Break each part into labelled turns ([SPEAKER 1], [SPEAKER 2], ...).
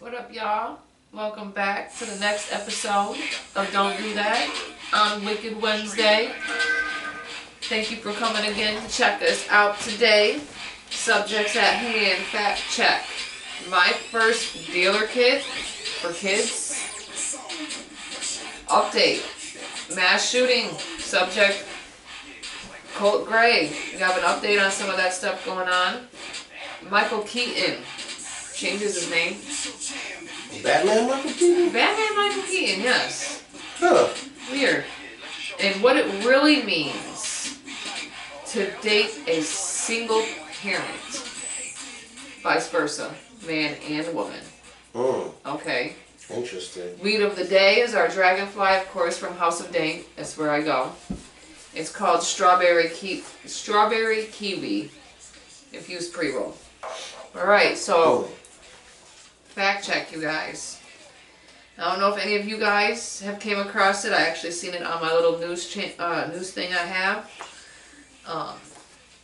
[SPEAKER 1] What up, y'all? Welcome back to the next episode of Don't Do That on Wicked Wednesday. Thank you for coming again to check us out today. Subjects at hand, fact check. My first dealer kit for kids. Update. Mass shooting. Subject, Colt Gray. We have an update on some of that stuff going on. Michael Keaton changes his name.
[SPEAKER 2] Batman Michael Keaton?
[SPEAKER 1] Batman Michael Keaton, yes.
[SPEAKER 2] Huh.
[SPEAKER 1] Weird. And what it really means to date a single parent. Vice versa. Man and woman. Okay.
[SPEAKER 2] Interesting.
[SPEAKER 1] Weed of the day is our dragonfly, of course, from House of Dank. That's where I go. It's called strawberry kiwi infused pre-roll. Alright, so fact check, you guys. I don't know if any of you guys have came across it. I actually seen it on my little news thing I have.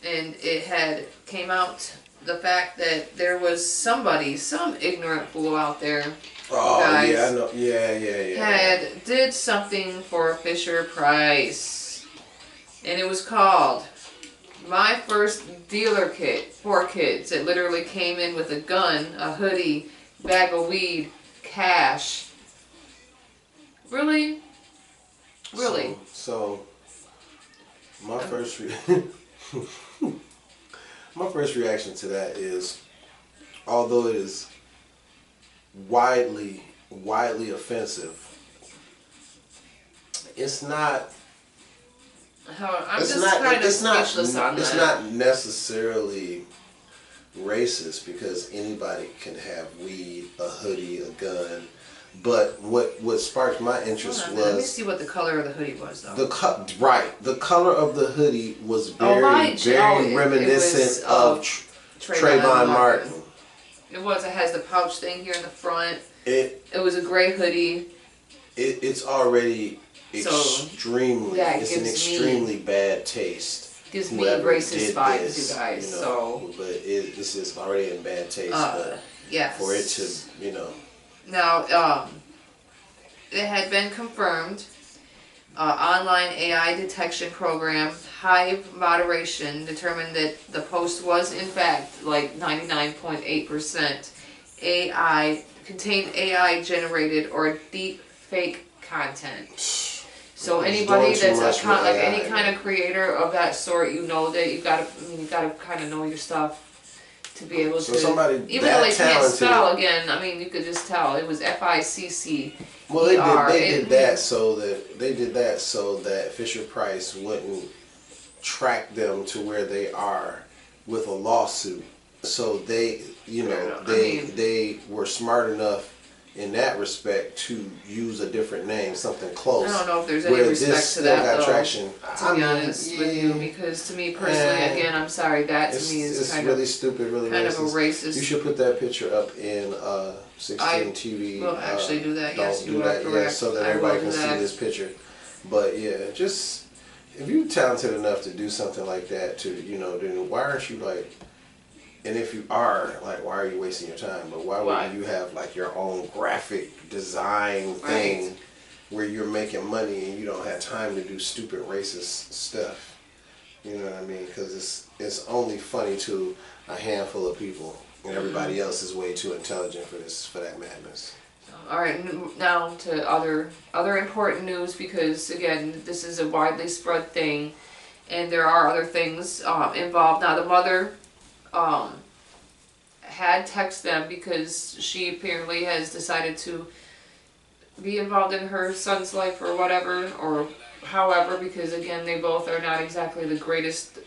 [SPEAKER 1] And it had came out the fact that there was some ignorant fool out there.
[SPEAKER 2] Oh,
[SPEAKER 1] guys,
[SPEAKER 2] yeah, I know. Yeah.
[SPEAKER 1] Did something for Fisher Price. And it was called My First Dealer Kit for Kids. It literally came in with a gun, a hoodie, bag of weed, cash. Really?
[SPEAKER 2] So my first my first reaction to that is, although it is widely offensive, it's not.
[SPEAKER 1] It's not
[SPEAKER 2] necessarily racist because anybody can have weed, a hoodie, a gun. But what sparked my interest was.
[SPEAKER 1] Let me see what the color of the hoodie was, though.
[SPEAKER 2] The color of the hoodie was very reminiscent of Trayvon Martin.
[SPEAKER 1] It was. It has the pouch thing here in the front.
[SPEAKER 2] It
[SPEAKER 1] was a gray hoodie.
[SPEAKER 2] It's already extremely. It's an extremely bad taste.
[SPEAKER 1] Gives me racist vibes, you guys.
[SPEAKER 2] But this is already in bad taste.
[SPEAKER 1] Yes.
[SPEAKER 2] For it to,
[SPEAKER 1] Now, it had been confirmed. Online AI detection program Hive Moderation determined that the post was in fact like 99.8% contained AI generated or deep fake content. So anybody that's any kind of creator of that sort, you know that you gotta kind of know your stuff to be able to. Even though they can't spell again, I mean you could just tell it was FICC.
[SPEAKER 2] Well, they did that so that Fisher Price wouldn't track them to where they are with a lawsuit. So they were smart enough in that respect to use a different name, something close.
[SPEAKER 1] I don't know if there's any respect to that, though, traction. To be honest with you, because to me personally, again, I'm sorry, that to me is kind
[SPEAKER 2] really
[SPEAKER 1] of
[SPEAKER 2] stupid, really
[SPEAKER 1] kind
[SPEAKER 2] racist.
[SPEAKER 1] of a racist.
[SPEAKER 2] You should put that picture up in 16 TV.
[SPEAKER 1] We'll actually do that. Yes, you are correct.
[SPEAKER 2] Yeah, so that everybody can see this picture. But yeah, just if you're talented enough to do something like that, then why aren't you like? And if you are, like, why are you wasting your time? But why wouldn't you have, like, your own graphic design thing where you're making money and you don't have time to do stupid racist stuff? You know what I mean? Because it's only funny to a handful of people, and everybody else is way too intelligent for that madness.
[SPEAKER 1] All right, now to other important news, because, again, this is a widely spread thing, and there are other things involved. Now, the mother had texted them because she apparently has decided to be involved in her son's life or whatever, or however, because again they both are not exactly the greatest,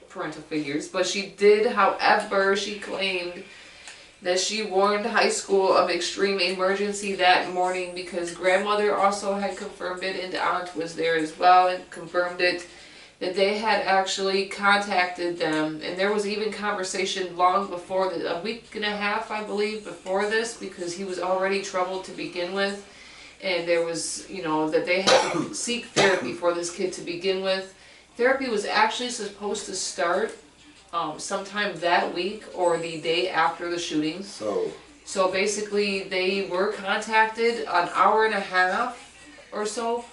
[SPEAKER 1] parental figures. But she did, however, she claimed that she warned high school of extreme emergency that morning because grandmother also had confirmed it and the aunt was there as well and confirmed it, that they had actually contacted them, and there was even conversation long before, a week and a half, I believe, before this, because he was already troubled to begin with, and there was, that they had to seek therapy for this kid to begin with. Therapy was actually supposed to start sometime that week or the day after the shooting. So basically, they were contacted an hour and a half or so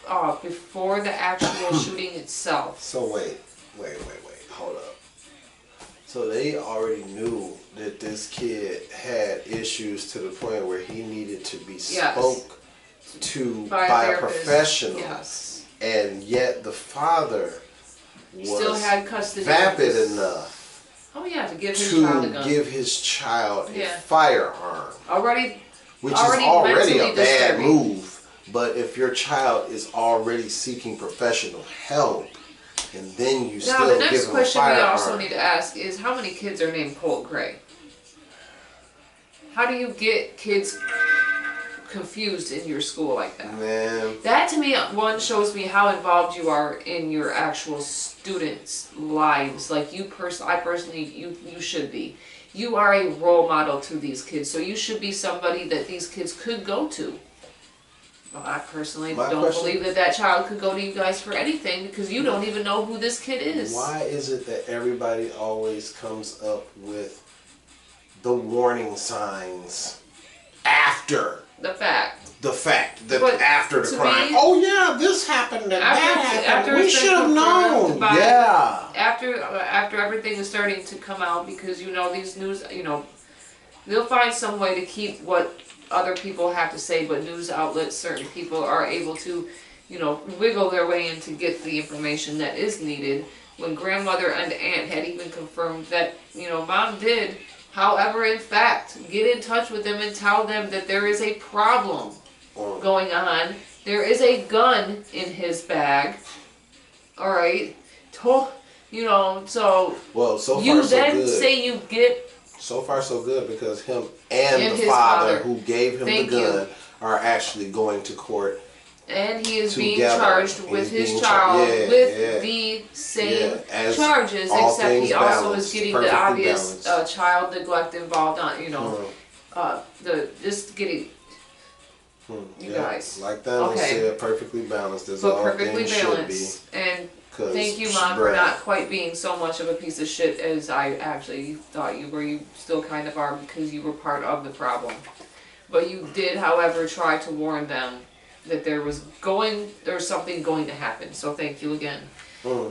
[SPEAKER 1] before the actual shooting itself.
[SPEAKER 2] So wait, hold up. So they already knew that this kid had issues to the point where he needed to be spoke to by a professional.
[SPEAKER 1] Yes.
[SPEAKER 2] And yet the father was
[SPEAKER 1] still had custody
[SPEAKER 2] vapid enough
[SPEAKER 1] to give his child a gun.
[SPEAKER 2] Give his child a firearm. Which is already a bad move. But if your child is already seeking professional help, and then you still give them a firearm. Now, the next question we also need
[SPEAKER 1] to ask is, how many kids are named Colt Gray? How do you get kids confused in your school like that?
[SPEAKER 2] Man.
[SPEAKER 1] That, to me, one, shows me how involved you are in your actual students' lives. Like, I personally, you should be. You are a role model to these kids, so you should be somebody that these kids could go to. Well, I personally don't believe that child could go to you guys for anything, because you don't even know who this kid is.
[SPEAKER 2] Why is it that everybody always comes up with the warning signs after
[SPEAKER 1] the fact?
[SPEAKER 2] After the crime. Oh yeah, this happened and that happened. We should have known.
[SPEAKER 1] After everything is starting to come out, because these news, they'll find some way to keep what other people have to say, but news outlets, certain people are able to, wiggle their way in to get the information that is needed. When grandmother and aunt had even confirmed that, mom did, however, in fact, get in touch with them and tell them that there is a problem going on. There is a gun in his bag. All right. So
[SPEAKER 2] well, so far
[SPEAKER 1] you
[SPEAKER 2] so
[SPEAKER 1] then
[SPEAKER 2] good.
[SPEAKER 1] Say you get.
[SPEAKER 2] So far so good, because him and the father who gave him the gun are actually going to court.
[SPEAKER 1] And he is being charged with his child with the same charges, except he also is getting the obvious child neglect involved on, just getting, you guys.
[SPEAKER 2] Like that said, perfectly balanced is all things should be.
[SPEAKER 1] And thank you, Mom, for not quite being so much of a piece of shit as I actually thought you were. You still kind of are, because you were part of the problem. But you did, however, try to warn them that there's something going to happen. So thank you again.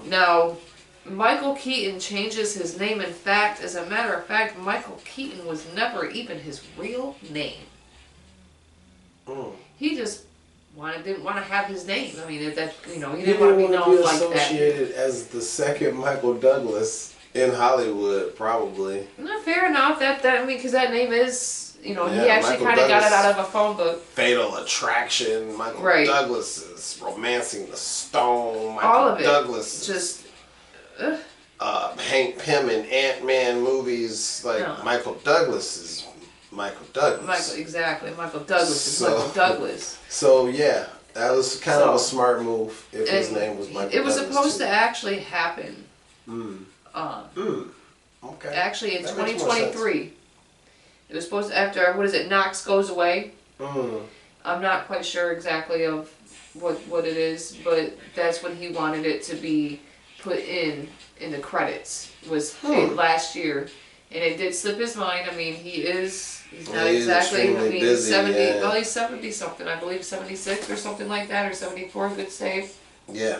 [SPEAKER 1] Now, Michael Keaton changes his name. In fact, as a matter of fact, Michael Keaton was never even his real name. He just didn't want to have his name. I mean, he didn't want to be known like that.
[SPEAKER 2] Associated as the second Michael Douglas in Hollywood, probably.
[SPEAKER 1] No, fair enough. Because that name is. He actually kind of got it out of a phone book.
[SPEAKER 2] Fatal Attraction, Michael Douglas is Romancing the Stone,
[SPEAKER 1] all of it.
[SPEAKER 2] Douglas
[SPEAKER 1] just
[SPEAKER 2] Hank Pym and Ant-Man movies, Michael Douglas is Michael Douglas.
[SPEAKER 1] Michael Douglas is Michael Douglas.
[SPEAKER 2] So yeah, that was kind of a smart move if his name was Michael Douglas.
[SPEAKER 1] It was supposed to actually happen.
[SPEAKER 2] Okay.
[SPEAKER 1] Actually, in 2023. It was supposed to, after, Knox Goes Away. I'm not quite sure exactly of what it is, but that's when he wanted it to be put in the credits. Was last year. And it did slip his mind. I mean, he's not exactly,
[SPEAKER 2] busy,
[SPEAKER 1] 70, well, he's 70 something, I believe 76 or something like that, or 74, good save.
[SPEAKER 2] Yeah.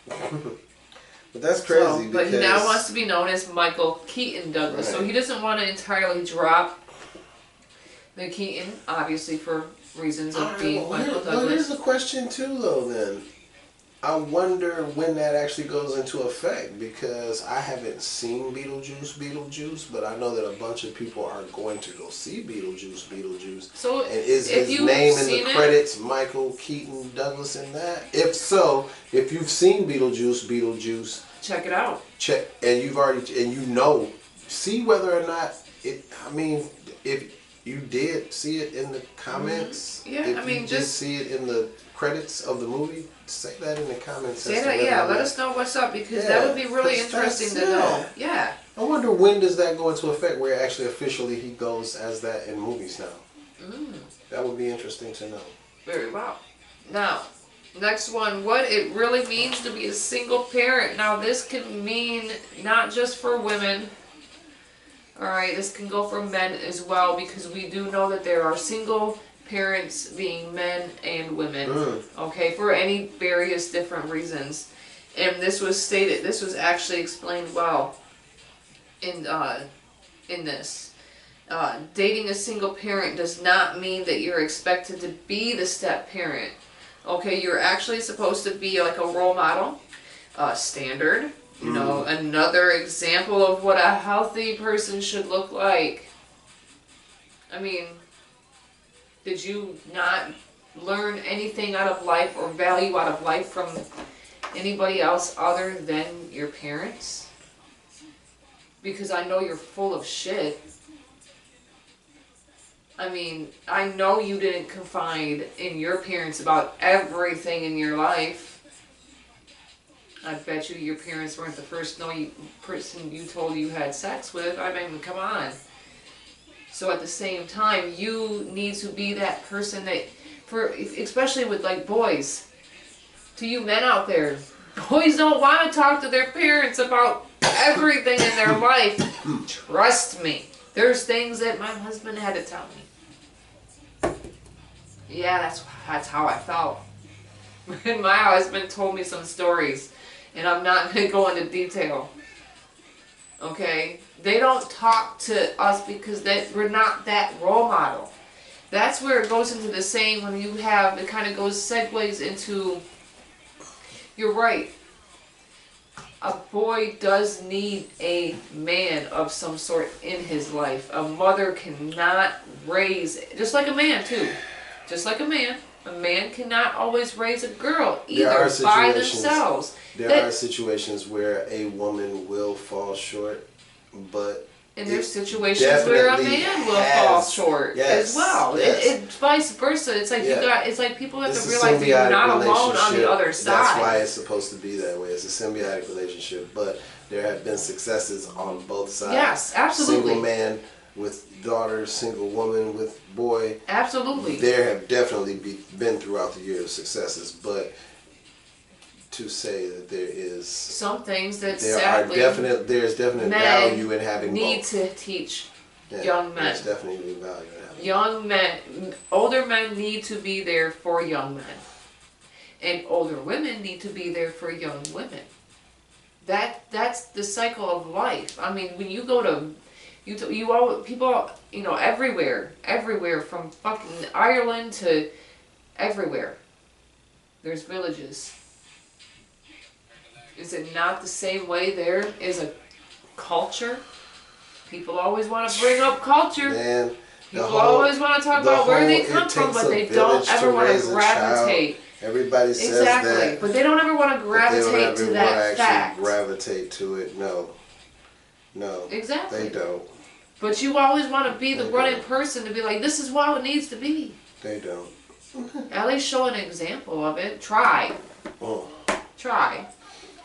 [SPEAKER 2] But that's crazy.
[SPEAKER 1] But he now wants to be known as Michael Keaton Douglas. So he doesn't want to entirely drop the Keaton, obviously for reasons of being Michael Douglas.
[SPEAKER 2] Well, here's a question too, though. Then I wonder when that actually goes into effect, because I haven't seen Beetlejuice, but I know that a bunch of people are going to go see Beetlejuice. So, and is his name in the credits Michael Keaton Douglas in that? If so, if you've seen Beetlejuice,
[SPEAKER 1] check it out.
[SPEAKER 2] See whether or not it. I mean, if you did see it in the comments, just see it in the credits of the movie, say that in the comments.
[SPEAKER 1] Say that, let us know what's up, because that would be really interesting to know. Yeah.
[SPEAKER 2] I wonder when does that go into effect, where actually officially he goes as that in movies now. That would be interesting to know.
[SPEAKER 1] Very well. Now, next one, what it really means to be a single parent. Now, this can mean not just for women, Alright, this can go for men as well, because we do know that there are single parents being men and women. Okay, for any various different reasons. And this was stated, this was actually explained well in this. Dating a single parent does not mean that you're expected to be the step parent. Okay, you're actually supposed to be like a role model, standard, you know, another example of what a healthy person should look like. I mean, did you not learn anything out of life or value out of life from anybody else other than your parents? Because I know you're full of shit. I mean, I know you didn't confide in your parents about everything in your life. I bet you your parents weren't the first person you told you had sex with. I mean, come on. So at the same time, you need to be that person that, especially with like boys, to you men out there, boys don't want to talk to their parents about everything in their life. Trust me. There's things that my husband had to tell me. Yeah, that's how I felt. And my husband told me some stories, and I'm not going to go into detail. Okay? They don't talk to us because we're not that role model. That's where it goes into the saying when you have, it kind of segues into, you're right. A boy does need a man of some sort in his life. A mother cannot raise, just like a man too. Just like a man cannot always raise a girl either by themselves.
[SPEAKER 2] There are situations where a woman will fall short, but
[SPEAKER 1] and there's situations where a man will fall short as well. It's vice versa. It's like it's like people have to realize that you're not alone on the other side.
[SPEAKER 2] That's why it's supposed to be that way. It's a symbiotic relationship, but there have been successes on both sides.
[SPEAKER 1] Yes, absolutely.
[SPEAKER 2] Single man with daughter, single woman with boy.
[SPEAKER 1] Absolutely.
[SPEAKER 2] There have definitely been throughout the years successes, but to say that there is
[SPEAKER 1] some things that
[SPEAKER 2] there's definite value in having
[SPEAKER 1] need
[SPEAKER 2] both.
[SPEAKER 1] To teach young men.
[SPEAKER 2] There's definitely value in having
[SPEAKER 1] young men. Older men need to be there for young men, and older women need to be there for young women. That's the cycle of life. I mean, when you go to people, you know, everywhere from fucking Ireland to everywhere, there's villages. Is it not the same way there is a culture? People always want to bring up culture.
[SPEAKER 2] Man,
[SPEAKER 1] people always want to talk about where they come from, but they don't ever want to gravitate.
[SPEAKER 2] Everybody says that.
[SPEAKER 1] But they don't ever want to gravitate to that fact.
[SPEAKER 2] Gravitate to it, no.
[SPEAKER 1] Exactly.
[SPEAKER 2] They don't.
[SPEAKER 1] But you always want to be the running person to be like, this is how it needs to be.
[SPEAKER 2] They don't.
[SPEAKER 1] At least show an example of it. Try. Try.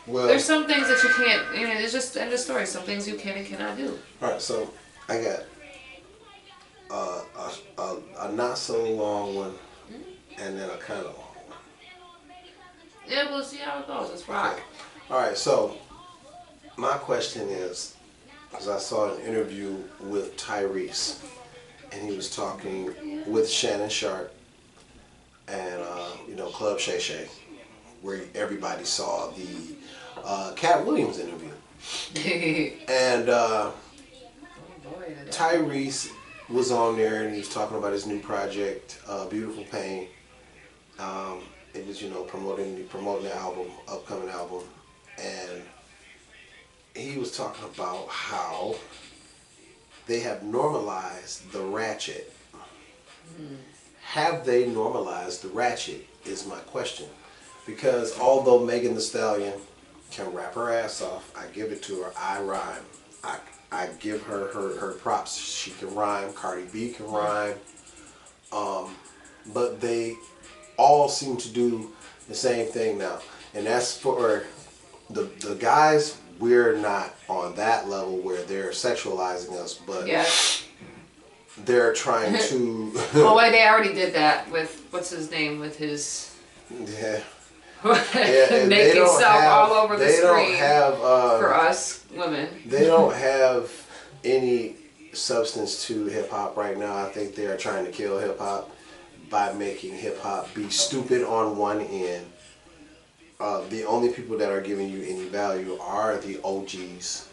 [SPEAKER 2] Well,
[SPEAKER 1] there's some things that you can't, you know, it's just end of story. Some things you can and cannot do.
[SPEAKER 2] Alright, so I got a not so long one and then a kind of long one.
[SPEAKER 1] Yeah, we'll see how it goes. Let's rock.
[SPEAKER 2] Okay. Alright, so my question is, because I saw an interview with Tyrese, and he was talking with Shannon Sharp and, you know, Club Shay Shay, where everybody saw the Cat Williams interview. And Tyrese was on there and he was talking about his new project, Beautiful Pain. It was, you know, promoting the album, upcoming album, and he was talking about how they have normalized the ratchet. Have they normalized the ratchet is my question. Because although Megan Thee Stallion can rap her ass off, I give it to her, I rhyme. I give her props. She can rhyme, Cardi B can rhyme. But they all seem to do the same thing now. And that's for the guys, we're not on that level where they're sexualizing us, but they're trying to...
[SPEAKER 1] Well, wait, they already did that with, what's his name, with his... naked self all over the screen for us women.
[SPEAKER 2] They don't have any substance to hip hop right now. I think they are trying to kill hip hop by making hip hop be stupid on one end. The only people that are giving you any value are the OGs,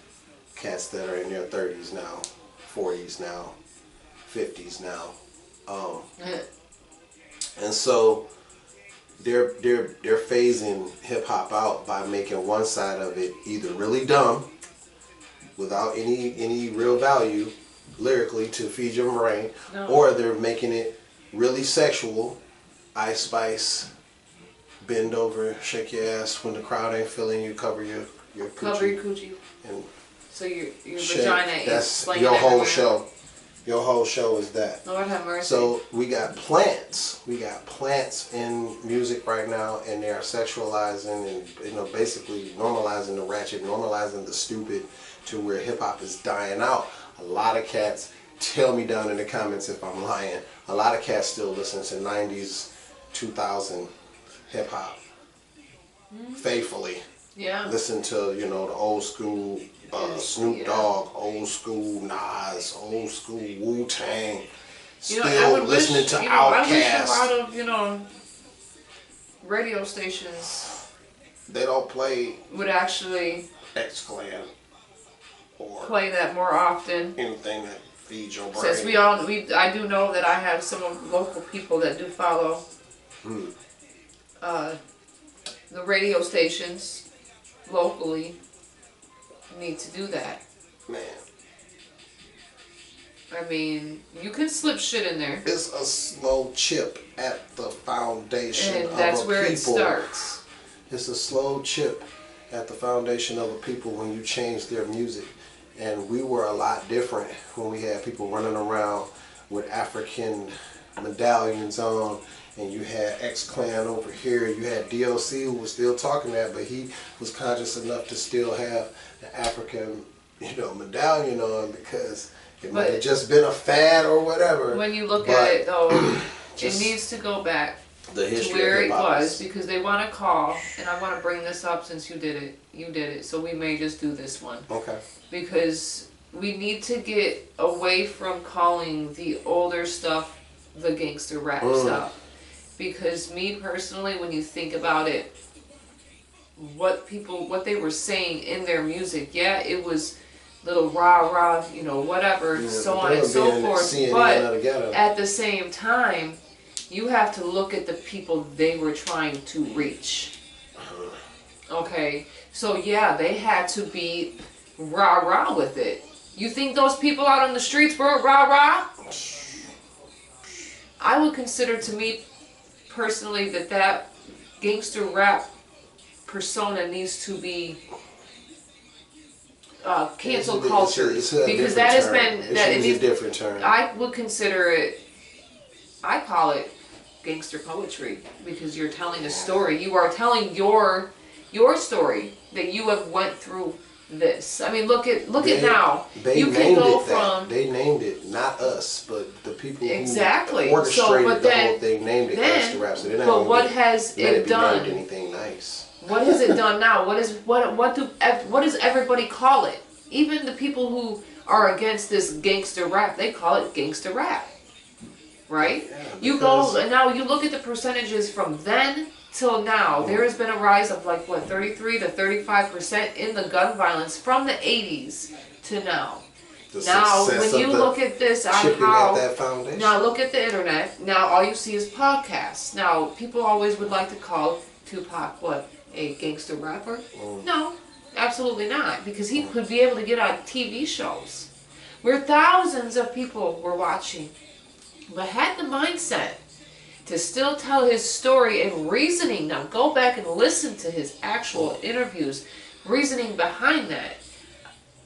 [SPEAKER 2] cats that are in their 30s now, 40s now, 50s now, and so they're phasing hip hop out by making one side of it either really dumb, without any real value lyrically to feed your brain, or they're making it really sexual. Ice Spice, bend over, shake your ass when the crowd ain't feeling you, cover your coochie.
[SPEAKER 1] Cover your coochie.
[SPEAKER 2] And
[SPEAKER 1] so your vagina is
[SPEAKER 2] that's your whole show. Your whole show is that.
[SPEAKER 1] Lord have mercy.
[SPEAKER 2] So we got plants. We got plants in music right now, and they are sexualizing and basically normalizing the ratchet, normalizing the stupid, to where hip hop is dying out. A lot of cats, tell me down in the comments if I'm lying, a lot of cats still listen to 90s, 2000 hip hop faithfully.
[SPEAKER 1] Yeah.
[SPEAKER 2] Listen to, the old school Snoop Dogg, old school Nas, old school Wu-Tang. Still listening to Outkast.
[SPEAKER 1] I wish a lot of, radio stations,
[SPEAKER 2] they don't play
[SPEAKER 1] would actually
[SPEAKER 2] X-Clan or
[SPEAKER 1] play that more often.
[SPEAKER 2] Anything that feeds your brain.
[SPEAKER 1] Since I do know that I have some local people that do follow the radio stations locally. Need to do that.
[SPEAKER 2] Man.
[SPEAKER 1] I mean, you can slip shit in there.
[SPEAKER 2] It's a slow chip at the foundation
[SPEAKER 1] and
[SPEAKER 2] of
[SPEAKER 1] that's
[SPEAKER 2] a
[SPEAKER 1] where
[SPEAKER 2] people.
[SPEAKER 1] It starts.
[SPEAKER 2] It's a slow chip at the foundation of a people when you change their music. And we were a lot different when we had people running around with African medallions on, and you had X-Clan over here, you had DLC who was still talking that, but he was conscious enough to still have the African, medallion on, because it might have just been a fad or whatever.
[SPEAKER 1] When you look at it though, it needs to go back
[SPEAKER 2] the
[SPEAKER 1] to where it was, because they want to call, and I want to bring this up since you did it, so we may just do this one.
[SPEAKER 2] Okay.
[SPEAKER 1] Because we need to get away from calling the older stuff the gangster rap stuff. Because me personally, when you think about it, what they were saying in their music, yeah, it was little rah, whatever, so on and so forth. But at the same time, you have to look at the people they were trying to reach. Okay, so yeah, they had to be rah with it. You think those people out on the streets weren't rah? I would consider, to me personally, that gangster rap persona needs to be cancel culture, because that has been
[SPEAKER 2] a different term.
[SPEAKER 1] I would consider it. I call it gangster poetry, because you're telling a story. You are telling your story that you have went through this. I mean, look at now. You can go from
[SPEAKER 2] they named it, not us, but the people
[SPEAKER 1] exactly.
[SPEAKER 2] who orchestrated the whole thing named it gangster rap. So
[SPEAKER 1] but what has it done?
[SPEAKER 2] Anything nice?
[SPEAKER 1] What has it done now? What does everybody call it? Even the people who are against this gangster rap, they call it gangster rap, right?
[SPEAKER 2] Yeah,
[SPEAKER 1] you go and now you look at the percentages from then till now. There has been a rise of 33 to 35% in the gun violence from the 80s to now. Now, when you look at this on how, now look at the internet. Now all you see is podcasts. Now people always would like to call Tupac a gangster rapper? No, absolutely not, because he could be able to get on TV shows where thousands of people were watching, but had the mindset to still tell his story and reasoning. Now go back and listen to his actual interviews, reasoning behind that.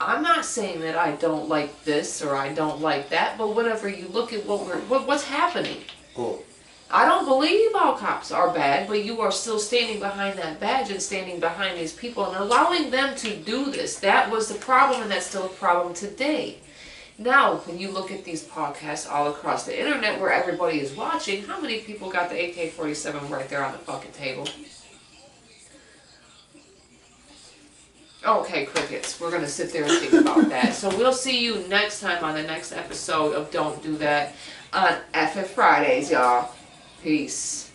[SPEAKER 1] I'm not saying that I don't like this or I don't like that, but whenever you look at what's happening, I don't believe all cops are bad, but you are still standing behind that badge and standing behind these people and allowing them to do this. That was the problem, and that's still a problem today. Now, when you look at these podcasts all across the internet where everybody is watching, how many people got the AK-47 right there on the fucking table? Okay, crickets. We're going to sit there and think about that. So we'll see you next time on the next episode of Don't Do That on FF Fridays, y'all. Peace.